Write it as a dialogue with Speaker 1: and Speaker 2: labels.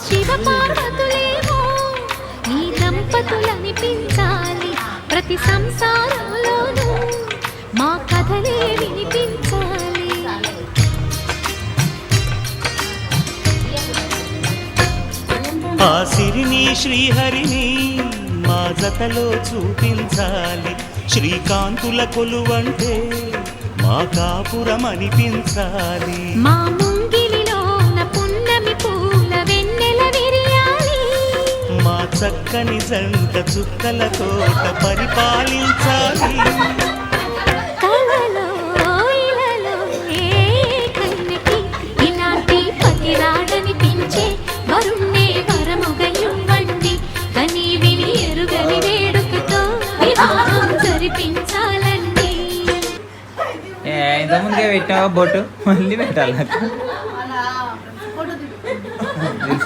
Speaker 1: శివ పార్వతులేమో ఈ దంపతులనిపించాలి. ప్రతి సంసారంలోనూ మా కథలే వినిపించాలి.
Speaker 2: ఆ సిరిని శ్రీహరిని మా జతలో చూపించాలి. శ్రీకాంతుల కొలువంటే మా కాపురం అనిపించాలి.
Speaker 1: మా ముంగిలిలోన పున్నమి పూల వెన్నెల విరియాలి.
Speaker 2: మా చక్కని జంట చుక్కల తోట పరిపాలించాలి.
Speaker 1: కలలో ఇలలో ఏ కన్నెకి ఇలాంటి పతి రాడనిపించే వరుణ్ణే వరముగా ఇవ్వండి. కని విని ఎరుగని వేడుకతో వివాహం జరిపించాలండి.
Speaker 3: ఇంతకుముందుగా పెట్టావా బొట్టు మళ్ళీ పెట్టాలి నాకు.